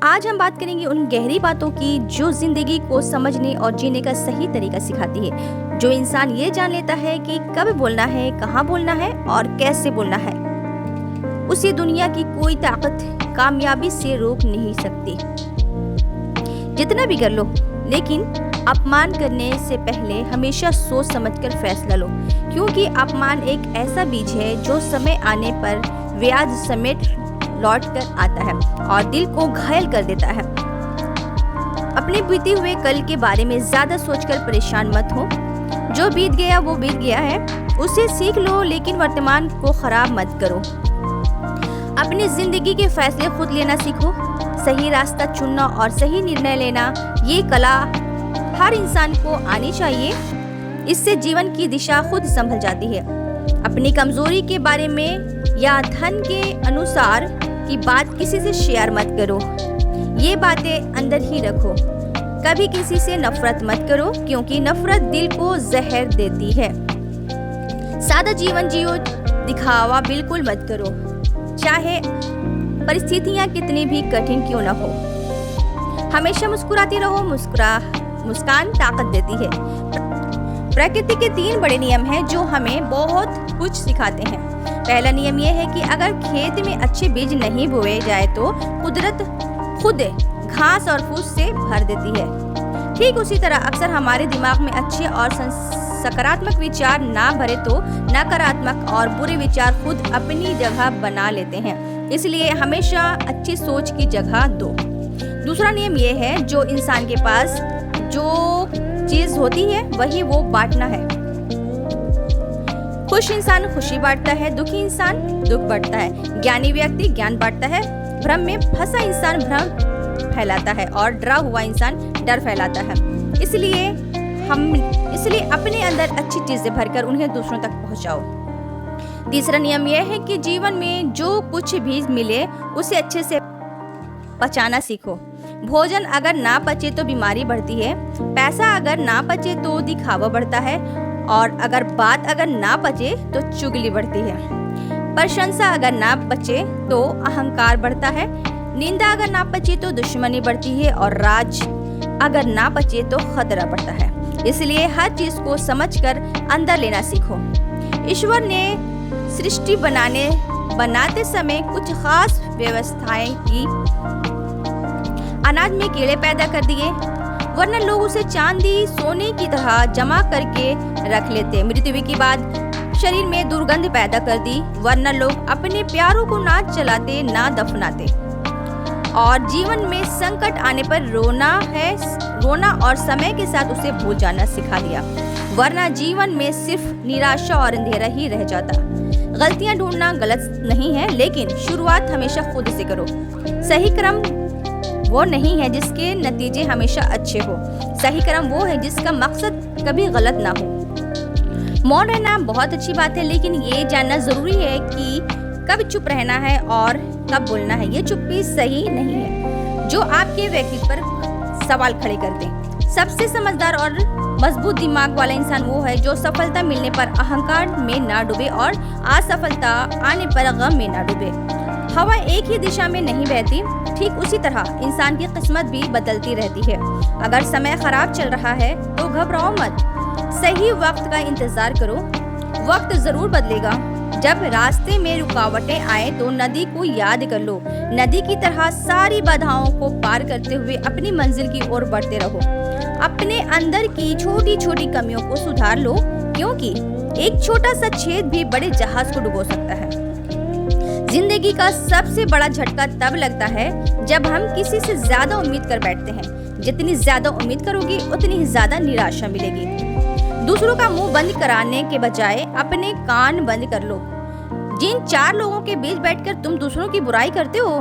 आज हम बात करेंगे उन गहरी बातों की जो जिंदगी को समझने और जीने का सही तरीका सिखाती है। जो इंसान ये जान लेता है कि कब बोलना है, कहाँ बोलना है और कैसे बोलना है, उसे दुनिया की कोई ताकत कामयाबी से रोक नहीं सकती। जितना भी कर लो, लेकिन अपमान करने से पहले हमेशा सोच समझकर फैसला लो, क्योंकि अपमान एक ऐसा बीज है जो समय आने पर ब्याज समेत लौट कर आता है और दिल को घायल कर देता है। अपने बीते हुए कल के बारे में ज्यादा सोचकर परेशान मत हो। जो बीत गया वो बीत गया है, उसे सीख लो, लेकिन वर्तमान को खराब मत करो। अपनी जिंदगी के फैसले खुद लेना सीखो। सही रास्ता चुनना और सही निर्णय लेना, ये कला हर इंसान को आनी चाहिए। इससे जीवन की दिशा खुद संभल जाती है। अपनी कमजोरी के बारे में या धन के अनुसार की बात किसी से शेयर मत करो। ये बातें अंदर ही रखो। कभी किसी से नफरत मत करो, क्योंकि नफरत दिल को जहर देती है। सादा जीवन जियो, दिखावा बिल्कुल मत करो, चाहे परिस्थितियां कितनी भी कठिन क्यों न हो। हमेशा मुस्कुराती रहो। मुस्कान ताकत देती है। प्रकृति के 3 बड़े नियम हैं जो हमें बहुत कुछ सिखाते हैं। पहला नियम यह है कि अगर खेत में अच्छे बीज नहीं बोए जाए तो कुदरत खुद घास और फूस से भर देती है। ठीक उसी तरह अक्सर हमारे दिमाग में अच्छे और सकारात्मक विचार ना भरे तो नकारात्मक और बुरे विचार खुद अपनी जगह बना लेते हैं। इसलिए हमेशा अच्छी सोच की जगह दो। दूसरा नियम यह है, जो इंसान के पास जो चीज होती है वही वो बांटना है। खुश इंसान खुशी बांटता है, दुखी इंसान दुख बांटता है, ज्ञानी व्यक्ति ज्ञान बांटता है, भ्रम में फंसा इंसान भ्रम फैलाता है और डरा हुआ इंसान डर फैलाता है। इसलिए अपने अंदर अच्छी चीजें भरकर उन्हें दूसरों तक पहुंचाओ। तीसरा नियम यह है कि जीवन में जो कुछ भी मिले उसे अच्छे से पचाना सीखो। भोजन अगर ना पचे तो बीमारी बढ़ती है, पैसा अगर ना पचे तो दिखावा बढ़ता है, और अगर बात ना पचे तो चुगली बढ़ती है। प्रशंसा अगर ना पचे तो अहंकार बढ़ता है, निंदा अगर ना पचे तो दुश्मनी बढ़ती है, और राज अगर ना पचे तो खतरा बढ़ता है। इसलिए हर चीज को समझकर अंदर लेना सीखो। ईश्वर ने सृष्टि बनाते समय कुछ खास व्यवस्थाएं की। अनाज में कीड़े पैदा कर दिए, वरना लोग उसे चांदी सोने की तरह जमा करके रख लेते। मृत्यु के बाद शरीर में दुर्गंध पैदा कर दी, वरना लोग अपने प्यारों को ना चलाते ना दफनाते। और जीवन में संकट आने पर रोना और समय के साथ उसे भूल जाना सिखा दिया, वरना जीवन में सिर्फ निराशा और अंधेरा ही रह जाता। गलतियां ढूंढना गलत नहीं है, लेकिन शुरुआत हमेशा खुद से करो। सही क्रम वो नहीं है जिसके नतीजे हमेशा अच्छे हो। सही क्रम वो है जिसका मकसद कभी गलत ना हो। मौन रहना बहुत अच्छी बात है, लेकिन ये जानना जरूरी है कि कब चुप रहना है और कब बोलना है। ये चुप्पी सही नहीं है जो आपके व्यक्तित्व पर सवाल खड़े कर दे। सबसे समझदार और मजबूत दिमाग वाला इंसान वो है जो सफलता मिलने पर अहंकार में ना डूबे और असफलता आने पर गम में ना डूबे। हवा एक ही दिशा में नहीं बहती, ठीक उसी तरह इंसान की किस्मत भी बदलती रहती है। अगर समय खराब चल रहा है तो घबराओ मत, सही वक्त का इंतजार करो। वक्त जरूर बदलेगा। जब रास्ते में रुकावटें आए तो नदी को याद कर लो। नदी की तरह सारी बाधाओं को पार करते हुए अपनी मंजिल की ओर बढ़ते रहो। अपने अंदर की छोटी छोटी कमियों को सुधार लो, क्योंकि एक छोटा सा छेद भी बड़े जहाज को डुबो सकता है। जिंदगी का सबसे बड़ा झटका तब लगता है जब हम किसी से ज्यादा उम्मीद कर बैठते हैं। जितनी ज्यादा उम्मीद करोगे उतनी ही ज्यादा निराशा मिलेगी। दूसरों का मुंह बंद कराने के बजाय अपने कान बंद कर लो। जिन 4 लोगों के बीच बैठकर तुम दूसरों की बुराई करते हो,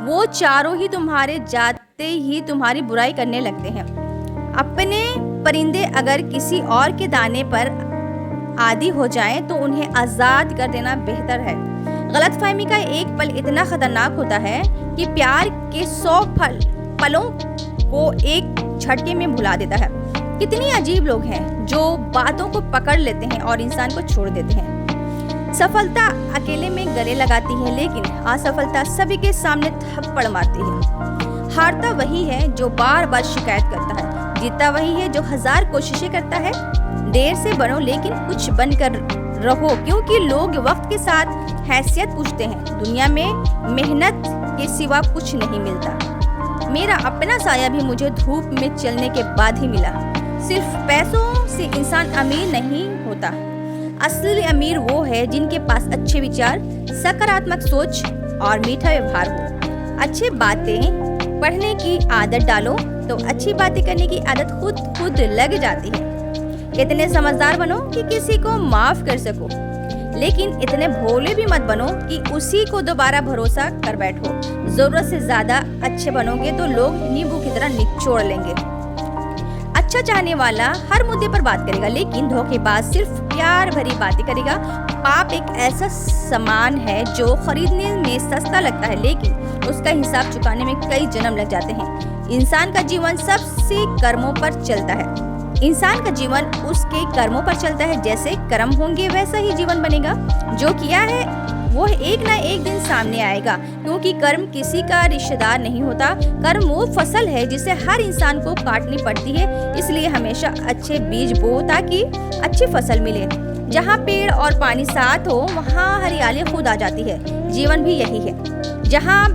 वो चारों ही तुम्हारे जाते ही तुम्हारी बुराई करने लगते हैं। अपने परिंदे अगर किसी और के दाने पर आदी हो जाएं तो उन्हें आजाद कर देना बेहतर है। गलतफहमी का एक पल इतना खतरनाक होता है कि प्यार के 100 पलों को एक झटके में भुला देता है। कितनी अजीब लोग हैं जो बातों को पकड़ लेते हैं और इंसान को छोड़ देते हैं। सफलता अकेले में गले लगाती है, लेकिन असफलता सभी के सामने थप्पड़ मारती है। हारता वही है जो बार बार शिकायत करता है, जीतता वही है जो 1000 कोशिशें करता है। देर से बनो लेकिन कुछ बनकर रहो, क्योंकि लोग वक्त के साथ हैसियत पूछते हैं। दुनिया में मेहनत के सिवा कुछ नहीं मिलता। मेरा अपना साया भी मुझे धूप में चलने के बाद ही मिला। सिर्फ पैसों से इंसान अमीर नहीं होता। असली अमीर वो है जिनके पास अच्छे विचार, सकारात्मक सोच और मीठा व्यवहार हो। अच्छी बातें पढ़ने की आदत डालो तो अच्छी बातें करने की आदत खुद लग जाती है। इतने समझदार बनो कि किसी को माफ कर सको, लेकिन इतने भोले भी मत बनो कि उसी को दोबारा भरोसा कर बैठो। जरूरत से ज्यादा अच्छे बनोगे तो लोग नींबू की तरह निचोड़ लेंगे। अच्छा चाहने वाला हर मुद्दे पर बात करेगा, लेकिन धोखेबाज सिर्फ प्यार भरी बातें करेगा। पाप एक ऐसा सामान है जो खरीदने में सस्ता लगता है, लेकिन उसका हिसाब चुकाने में कई जन्म लग जाते हैं। इंसान का जीवन सबसे कर्मों पर चलता है। इंसान का जीवन उसके कर्मों पर चलता है। जैसे कर्म होंगे वैसा ही जीवन बनेगा। जो किया है वो एक ना एक दिन सामने आएगा, क्योंकि कर्म किसी का रिश्तेदार नहीं होता। कर्म वो फसल है जिसे हर इंसान को काटनी पड़ती है। इसलिए हमेशा अच्छे बीज बो ताकि अच्छी फसल मिले। जहाँ पेड़ और पानी साथ हो वहाँ हरियाली खुद आ जाती है। जीवन भी यही है। जहाँ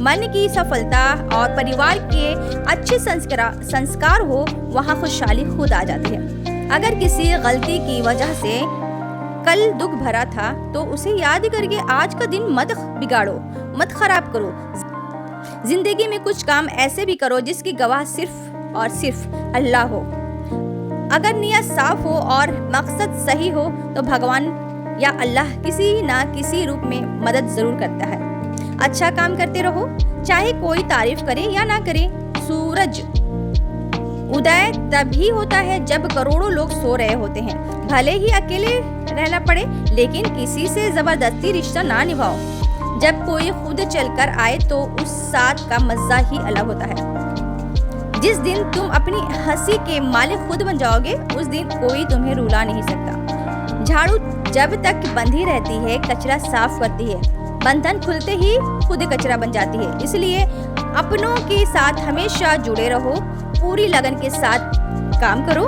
मन की सफलता और परिवार के अच्छे संस्कार हो वहाँ खुशहाली खुद आ जाती है। अगर किसी गलती की वजह से कल दुख भरा था तो उसे याद करके आज का दिन मत बिगाड़ो, मत खराब करो। जिंदगी में कुछ काम ऐसे भी करो जिसकी गवाह सिर्फ और सिर्फ अल्लाह हो। अगर नियत साफ हो और मकसद सही हो तो भगवान या अल्लाह किसी ना किसी रूप में मदद जरूर करता है। अच्छा काम करते रहो, चाहे कोई तारीफ करे या ना करे। सूरज उदय तभी होता है जब करोड़ों लोग सो रहे होते हैं। भले ही अकेले रहना पड़े, लेकिन किसी से जबरदस्ती रिश्ता ना निभाओ। जब कोई खुद चलकर आए तो उस साथ का मजा ही अलग होता है। जिस दिन तुम अपनी हंसी के मालिक खुद बन जाओगे, उस दिन कोई तुम्हें रुला नहीं सकता। झाड़ू जब तक बंधी रहती है कचरा साफ करती है, बंधन खुलते ही खुद कचरा बन जाती है। इसलिए अपनों के साथ हमेशा जुड़े रहो, पूरी लगन के साथ काम करो।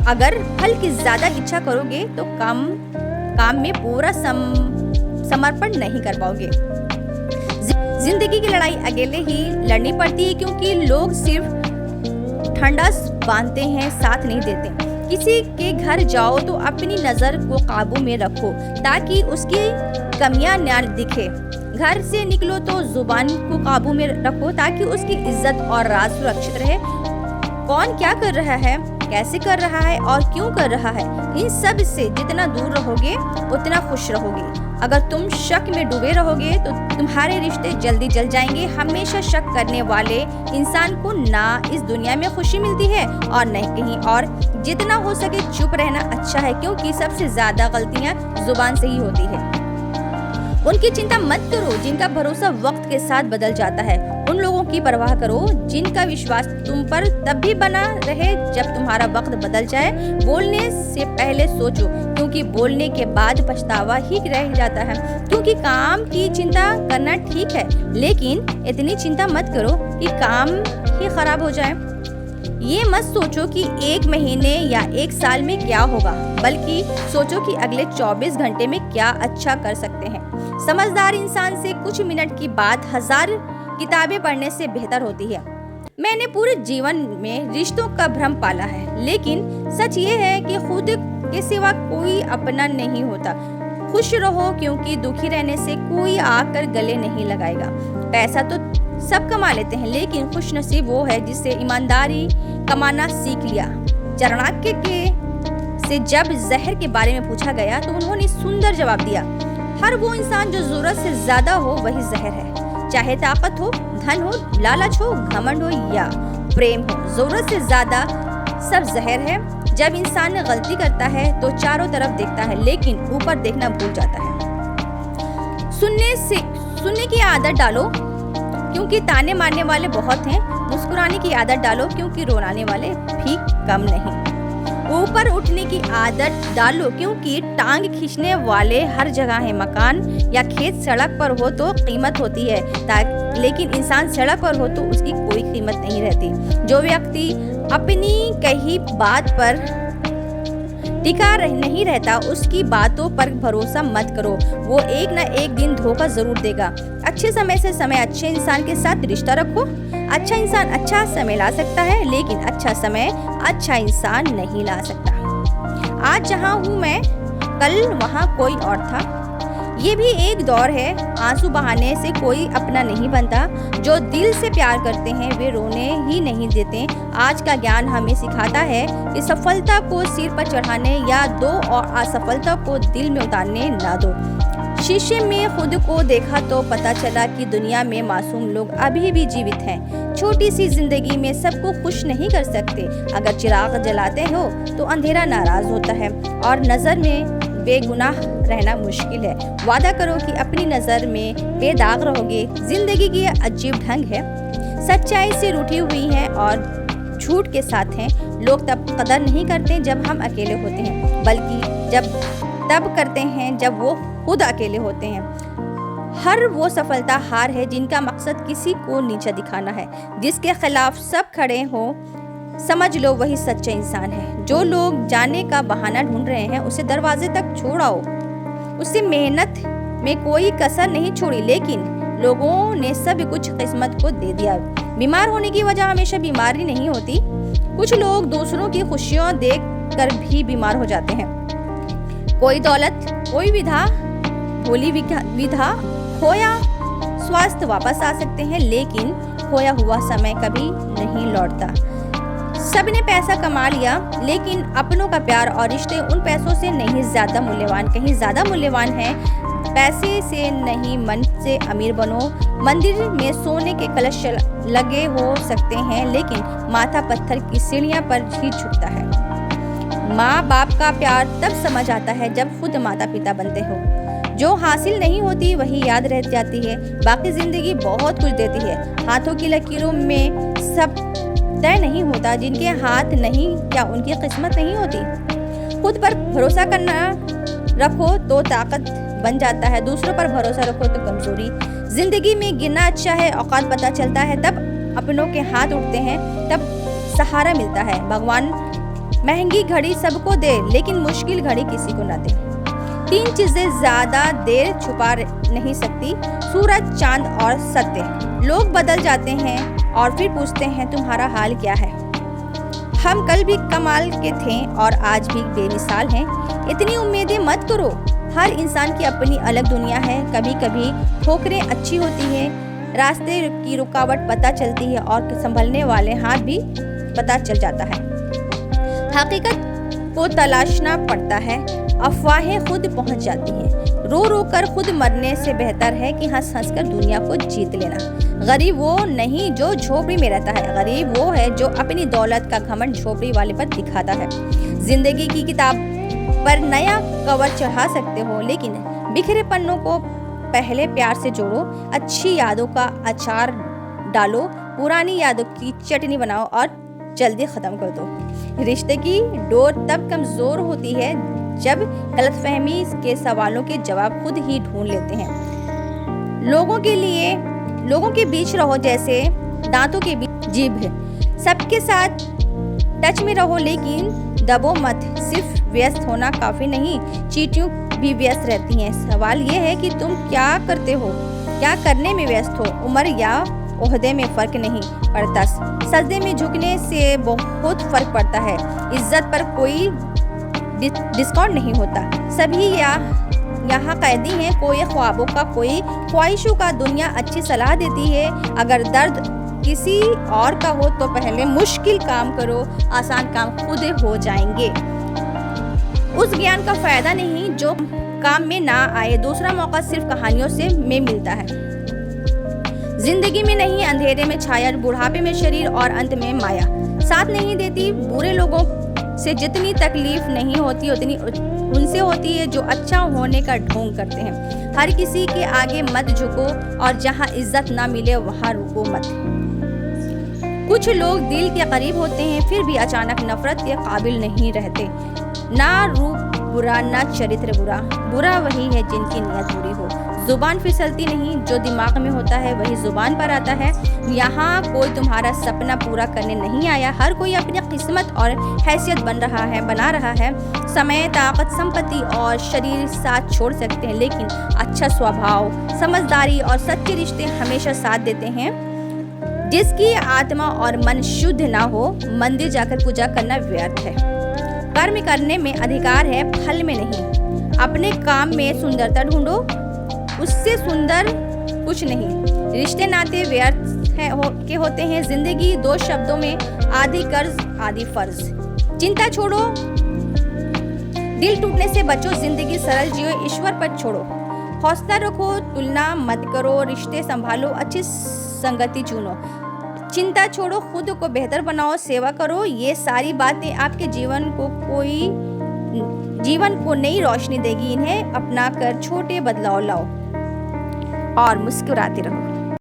अगर फल की ज्यादा इच्छा करोगे तो काम में पूरा समर्पण नहीं कर पाओगे। जिंदगी की लड़ाई अकेले ही लड़नी पड़ती है, क्योंकि लोग सिर्फ ठंडा बांधते हैं, साथ नहीं देते। किसी के घर जाओ तो अपनी नजर को काबू में रखो ताकि उसकी कमियां न दिखे। घर से निकलो तो जुबान को काबू में रखो ताकि उसकी इज्जत और राज सुरक्षित रहे। कौन क्या कर रहा है, कैसे कर रहा है और क्यों कर रहा है, इन सब से जितना दूर रहोगे उतना खुश रहोगे। अगर तुम शक में डूबे रहोगे तो तुम्हारे रिश्ते जल्दी जल जाएंगे। हमेशा शक करने वाले इंसान को ना इस दुनिया में खुशी मिलती है और न कहीं और। जितना हो सके चुप रहना अच्छा है, क्योंकि सबसे ज्यादा गलतियां जुबान से ही होती है। उनकी चिंता मत करो जिनका भरोसा वक्त के साथ बदल जाता है। उन लोगों की परवाह करो जिनका विश्वास तुम पर तब भी बना रहे जब तुम्हारा वक्त बदल जाए। बोलने से पहले सोचो, क्योंकि बोलने के बाद पछतावा ही रह जाता है। क्योंकि काम की चिंता करना ठीक है, लेकिन इतनी चिंता मत करो कि काम ही खराब हो जाए। ये मत सोचो कि 1 महीने या 1 साल में क्या होगा, बल्कि सोचो कि अगले 24 घंटे में क्या अच्छा कर सकते हैं। समझदार इंसान से कुछ मिनट की बात 1000 किताबें पढ़ने से बेहतर होती है। मैंने पूरे जीवन में रिश्तों का भ्रम पाला है, लेकिन सच ये है कि खुद के सिवा कोई अपना नहीं होता। खुश रहो, क्योंकि दुखी रहने से कोई आकर गले नहीं लगाएगा। पैसा तो सब कमा लेते हैं, लेकिन खुश नसीब वो है जिससे ईमानदारी कमाना सीख लिया। चाणक्य से जब जहर के बारे में पूछा गया तो उन्होंने सुंदर जवाब दिया, हर वो इंसान जो जरूरत से ज्यादा हो वही जहर है। चाहे ताकत हो, धन हो, लालच हो, घमंड हो या प्रेम हो, जरूरत से ज्यादा सब जहर है। जब इंसान गलती करता है तो चारों तरफ देखता है, लेकिन ऊपर देखना भूल जाता है। सुनने की आदत डालो, क्योंकि ताने मारने वाले बहुत हैं। मुस्कुराने की आदत डालो, क्योंकि रोलाने वाले भी कम नहीं। ऊपर उठने की आदत डालो, क्योंकि टांग खींचने वाले हर जगह है। मकान या खेत सड़क पर हो तो कीमत होती है, लेकिन इंसान सड़क पर हो तो उसकी कोई कीमत नहीं रहती। जो व्यक्ति अपनी कही बात पर टिका नहीं रहता, उसकी बातों पर भरोसा मत करो, वो एक न एक दिन धोखा जरूर देगा। अच्छे समय से समय अच्छे इंसान के साथ रिश्ता रखो। अच्छा इंसान अच्छा समय ला सकता है, लेकिन अच्छा समय अच्छा इंसान नहीं ला सकता। आज जहाँ हूँ मैं, कल वहाँ कोई और था। ये भी एक दौर है, आंसू बहाने से कोई अपना नहीं बनता। जो दिल से प्यार करते हैं वे रोने ही नहीं देते। आज का ज्ञान हमें सिखाता है कि सफलता को सिर पर चढ़ाने या दो और असफलता को दिल में उतारने ना दो। शीशे में खुद को देखा तो पता चला कि दुनिया में मासूम लोग अभी भी जीवित हैं। छोटी सी जिंदगी में सबको खुश नहीं कर सकते। अगर चिराग जलाते हो तो अंधेरा नाराज होता है और नजर में बेगुनाह रहना मुश्किल है। वादा करो कि अपनी नजर में बेदाग रहोगे। जिंदगी की अजीब ढंग है, सच्चाई से रूठी हुई है और झूठ के साथ हैं। लोग तब कदर नहीं करते जब हम अकेले होते हैं, बल्कि तब करते हैं जब वो खुद अकेले होते हैं। हर वो सफलता हार है जिनका मकसद किसी को नीचा दिखाना है। जिसके खिलाफ सब खड़े हो, समझ लो वही सच्चा इंसान है। जो लोग जाने का बहाना ढूंढ रहे हैं उसे दरवाजे तक छोड़ाओ। उससे मेहनत में कोई कसर नहीं छोड़ी, लेकिन लोगों ने सब कुछ किस्मत को दे दिया। बीमार होने की वजह हमेशा बीमारी नहीं होती। कुछ लोग दूसरों की खुशियां देख कर भी बीमार हो जाते हैं। कोई दौलत, कोई विधा, भोली विधा, खोया स्वास्थ्य वापस आ सकते हैं, लेकिन खोया हुआ समय कभी नहीं लौटता। सबने पैसा कमा लिया, लेकिन अपनों का प्यार और रिश्ते उन पैसों से नहीं ज्यादा मूल्यवान, कहीं ज्यादा मूल्यवान है। पैसे से नहीं, मन से अमीर बनो। मंदिर में सोने के कलश लगे हो सकते हैं, लेकिन माथा पत्थर की सीढ़ियां पर ही झुकता है। माँ बाप का प्यार तब समझ आता है जब खुद माता पिता बनते हो। जो हासिल नहीं होती वही याद रह जाती है। बाकी जिंदगी बहुत कुछ देती है। हाथों की लकीरों में सब तय नहीं होता। जिनके हाथ नहीं, क्या उनकी किस्मत नहीं होती? खुद पर भरोसा करना रखो तो ताकत बन जाता है, दूसरों पर भरोसा रखो तो कमजोरी। जिंदगी में गिरना अच्छा है, औकात पता चलता है तब अपनों के हाथ उठते हैं, तब सहारा मिलता है। भगवान महंगी घड़ी सबको दे, लेकिन मुश्किल घड़ी किसी को ना दे। 3 चीजें ज्यादा देर छुपा नहीं सकती, सूरज, चांद और सत्य। लोग बदल जाते हैं और फिर पूछते हैं तुम्हारा हाल क्या है। हम कल भी कमाल के थे और आज भी बेमिसाल हैं। इतनी उम्मीदें मत करो। हर इंसान की अपनी अलग दुनिया है। कभी कभी ठोकरें अच्छी होती है, रास्ते की रुकावट पता चलती है और संभलने वाले हाथ भी पता चल जाता है। हकीकत को तलाशना पड़ता है, अफवाहें खुद पहुंच जाती हैं। रो रो कर खुद मरने से बेहतर है कि हंस हंस कर दुनिया को जीत लेना। गरीब वो नहीं जो झोपड़ी में रहता है, गरीब वो है जो अपनी दौलत का घमंड झोपड़ी वाले पर दिखाता है। जिंदगी की किताब पर नया कवर चढ़ा सकते हो, लेकिन बिखरे पन्नों को पहले प्यार से जोड़ो। अच्छी यादों का अचार डालो, पुरानी यादों की चटनी बनाओ और जल्दी खत्म कर दो। रिश्ते की डोर तब कमजोर होती है जब गलतफहमी के सवालों के जवाब खुद ही ढूंढ लेते हैं। लोगों के बीच रहो जैसे दांतों के बीच जीभ है। सबके साथ टच में रहो, लेकिन दबो मत। सिर्फ व्यस्त होना काफी नहीं, चींटियां भी व्यस्त रहती हैं। सवाल ये है कि तुम क्या करते हो, क्या करने में व्यस्त हो। उम्र या ओहदे में फर्क नहीं पड़ता, सजदे में झुकने से बहुत फर्क पड़ता है। इज्जत पर कोई डिस्काउंट नहीं होता। सभी यहाँ कैदी हैं, कोई ख्वाबों का, कोई ख्वाहिशों का। दुनिया अच्छी सलाह देती है, अगर दर्द किसी और का हो तो पहले मुश्किल काम करो, आसान काम खुद हो जाएंगे। उस ज्ञान का फायदा नहीं जो काम में ना आए। दूसरा मौका सिर्फ कहानियों से में मिलता है। जिंदगी में नहीं, अंधेरे में छाया, बुढ़ापे में शरीर और अंत में माया साथ नहीं देती। बुरे लोगों से जितनी तकलीफ नहीं होती उतनी उनसे होती है जो अच्छा होने का ढोंग करते हैं। हर किसी के आगे मत झुको और जहां इज्जत ना मिले वहां रुको मत। कुछ लोग दिल के करीब होते हैं फिर भी अचानक नफरत के काबिल नहीं रहते। ना रूप बुरा ना चरित्र बुरा, बुरा वही है जिनकी नीयत बुरी हो। जुबान फिसलती नहीं, जो दिमाग में होता है वही जुबान पर आता है। यहाँ कोई तुम्हारा सपना पूरा करने नहीं आया, हर कोई अपनी किस्मत और हैसियत बना रहा है। समय, ताकत, संपत्ति और शरीर साथ छोड़ सकते हैं, लेकिन अच्छा स्वभाव, समझदारी और सच्चे रिश्ते हमेशा साथ देते हैं। जिसकी आत्मा और मन शुद्ध ना हो, मंदिर जाकर पूजा करना व्यर्थ है। कर्म करने में अधिकार है, फल में नहीं। अपने काम में सुंदरता ढूंढो, उससे सुंदर कुछ नहीं। रिश्ते नाते व्यर्थ के होते हैं। जिंदगी 2 शब्दों में, आधी कर्ज आधी फर्ज। चिंता छोड़ो, दिल टूटने से बचो, जिंदगी सरल जियो, ईश्वर पर छोड़ो। हौसला रखो, तुलना मत करो, रिश्ते संभालो, अच्छी संगति चुनो। चिंता छोड़ो, खुद को बेहतर बनाओ, सेवा करो। ये सारी बातें आपके जीवन को नई रोशनी देगी। इन्हें अपना कर छोटे बदलाव लाओ और मुस्कुराते रहो।